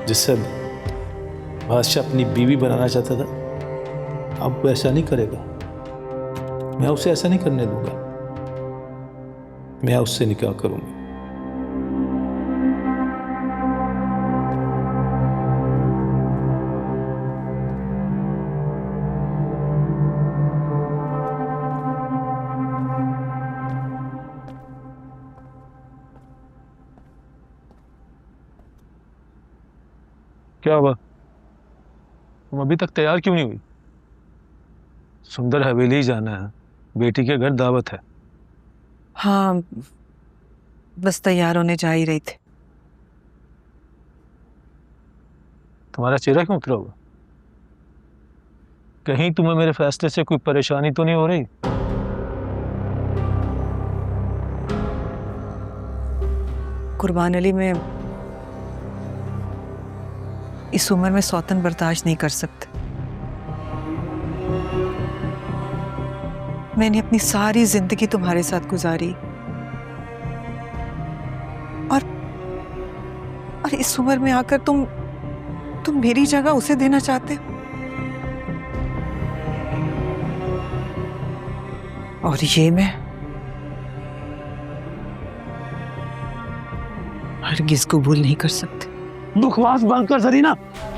जिससे बादशाह अपनी बीवी बनाना चाहता था, अब वो ऐसा नहीं करेगा। मैं उसे ऐसा नहीं करने दूंगा। मैं उससे निकाह करूंगा। क्या हुआ? तुम अभी तक तैयार क्यों नहीं हुई? सुंदर हवेली जाना है, बेटी के घर दावत है। हाँ, बस तैयार होने जा ही रही थी। तुम्हारा चेहरा क्यों उतरा हुआ? कहीं तुम्हें मेरे फैसले से कोई परेशानी तो नहीं हो रही? कुर्बान अली, मैं इस उम्र में सौतन बर्दाश्त नहीं कर सकते। मैंने अपनी सारी जिंदगी तुम्हारे साथ गुजारी और इस उम्र में आकर तुम मेरी जगह उसे देना चाहते हो। और ये मैं हरगिज़ कबूल नहीं कर सकती। बकवास बंद कर जरीना।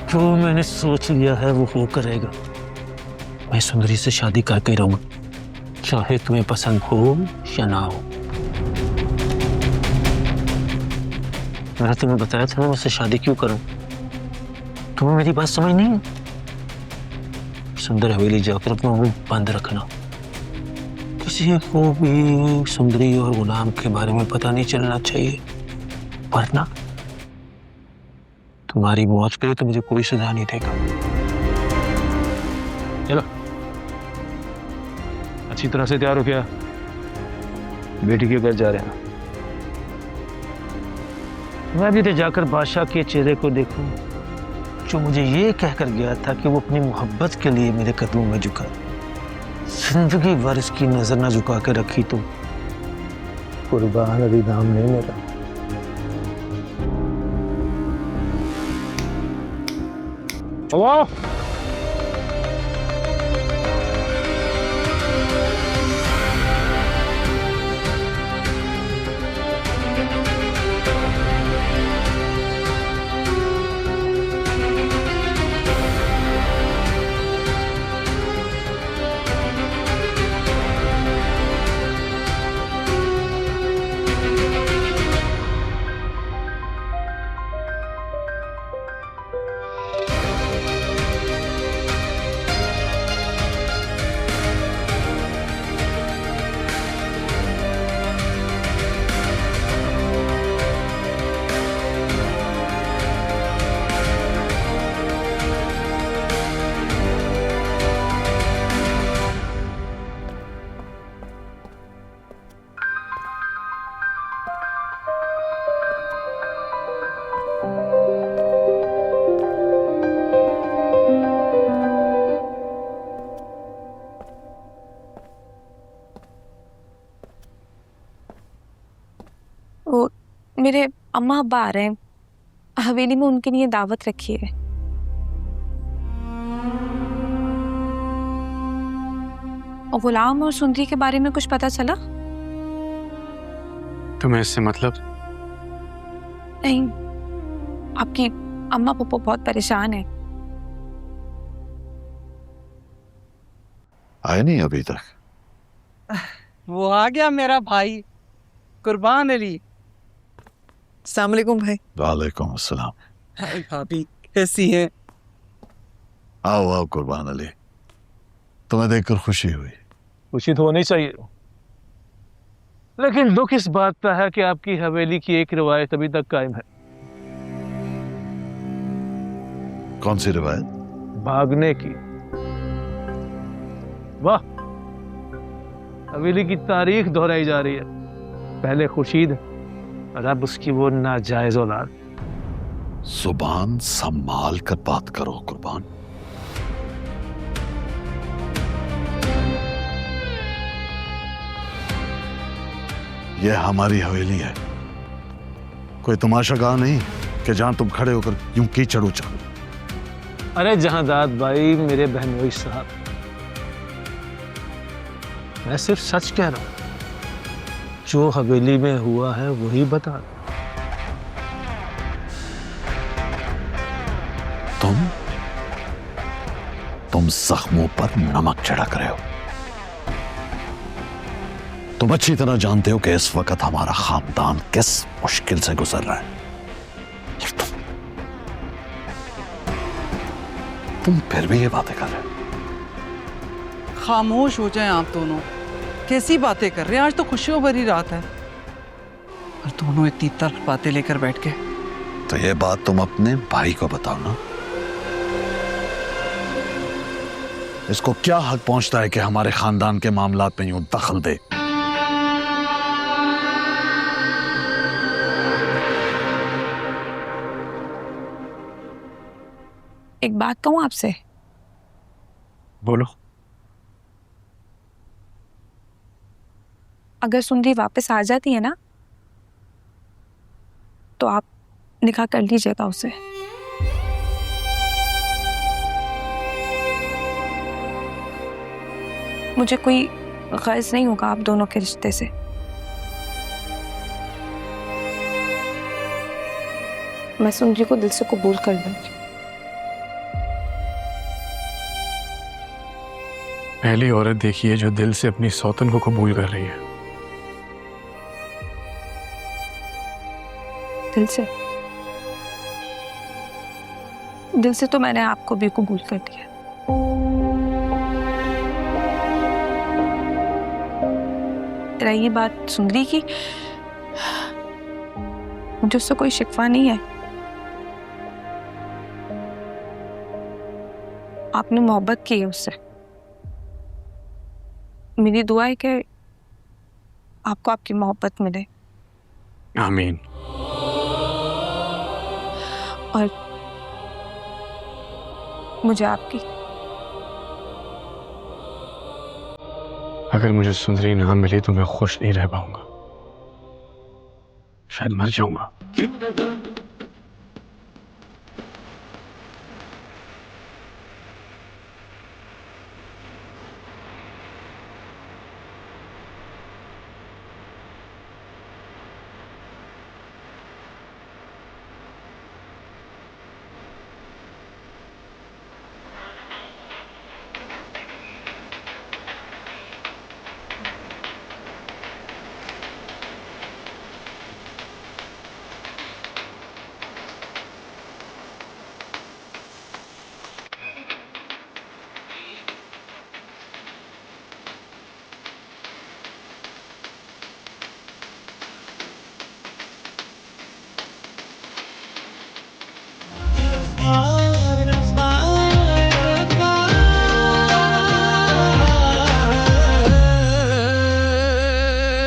जो मैंने सोच लिया है वो करेगा। मैं सुंदरी से शादी करके ही रहूंगा, चाहे तुम्हें पसंद हो या ना हो। मैंने तुम्हें बताया था मैं उससे शादी क्यों करूं। तुम्हें मेरी बात समझ नहीं है? सुंदर हवेली जाकर अपना मुंह बंद रखना। किसी को भी सुंदरी और गुलाम के बारे में पता नहीं चलना चाहिए, वरना तुम्हारी मौत पे तो मुझे कोई सजा नहीं देगा। चलो, अच्छी तरह से तैयार हो गया, बेटी के घर जा रहे हैं। मैं भी तो जाकर बादशाह के चेहरे को देखूं, जो मुझे ये कहकर गया था कि वो अपनी मोहब्बत के लिए मेरे कदमों में झुका। जिंदगी भर इसकी नजर ना झुका के रखी तो कुर्बान अली नाम नहीं मेरा। वाह, वो मेरे अम्मा अब्बा आ रहे हैं, हवेली में उनके लिए दावत रखी है। और गुलाम और सुंदरी के बारे में कुछ पता चला? तुम्हें इससे मतलब? नहीं, आपकी अम्मा पप्पो बहुत परेशान है। आए नहीं अभी तक? वो आ गया मेरा भाई कुर्बान अली। अस्सलाम वालेकुम भाई। वालेकुम अस्सलाम। हाय भाभी, कैसी हैं? आओ आओ कुर्बान अली, तुम्हें देखकर खुशी हुई। खुशी तो होनी चाहिए, लेकिन दुख इस बात का है कि आपकी हवेली की एक रिवायत अभी तक कायम है। कौन सी रिवायत? भागने की। वाह, हवेली की तारीख दोहराई जा रही है। पहले खुर्शीद और अब उसकी वो नाजायज औलाद। जुबान संभाल कर बात करो कुर्बान। यह हमारी हवेली है, कोई तमाशागाह नहीं कि जहां तुम खड़े होकर यूं कीचड़ उछालो। अरे जहांदाद भाई, मेरे बहनोई साहब, मैं सिर्फ सच कह रहा हूं। जो हवेली में हुआ है वही बता रहा हूं। तुम जख्मों पर नमक छिड़क रहे हो। तुम अच्छी तरह जानते हो कि इस वक्त हमारा खानदान किस मुश्किल से गुजर रहा है। तुम फिर भी ये बातें कर रहे हो। खामोश हो जाएं आप दोनों। कैसी बातें कर रहे हैं? आज तो खुशियों भरी रात है और दोनों इतनी तल्ख बातें लेकर बैठ गए। तो ये बात तुम अपने भाई को बताओ ना। इसको क्या हक पहुंचता है कि हमारे खानदान के मामलात में यूं दखल दे? एक बात कहूँ आपसे? बोलो। अगर सुंदरी वापस आ जाती है ना, तो आप निकाह कर लीजिएगा उसे। मुझे कोई गर्ज नहीं होगा आप दोनों के रिश्ते से। मैं सुंदरी को दिल से कबूल कर लूंगी। पहली औरत देखी है जो दिल से अपनी सौतन को कबूल कर रही है। दिल से तो मैंने आपको भी कबूल कर लिया। रही बात सुंदरी की, मुझे उससे कोई शिकवा नहीं है। आपने मोहब्बत की है उससे। मेरी दुआ है कि आपको आपकी मोहब्बत मिले। आमीन। और मुझे आपकी। अगर मुझे सुंदरी ना मिली तो मैं खुश नहीं रह पाऊंगा, शायद मर जाऊंगा।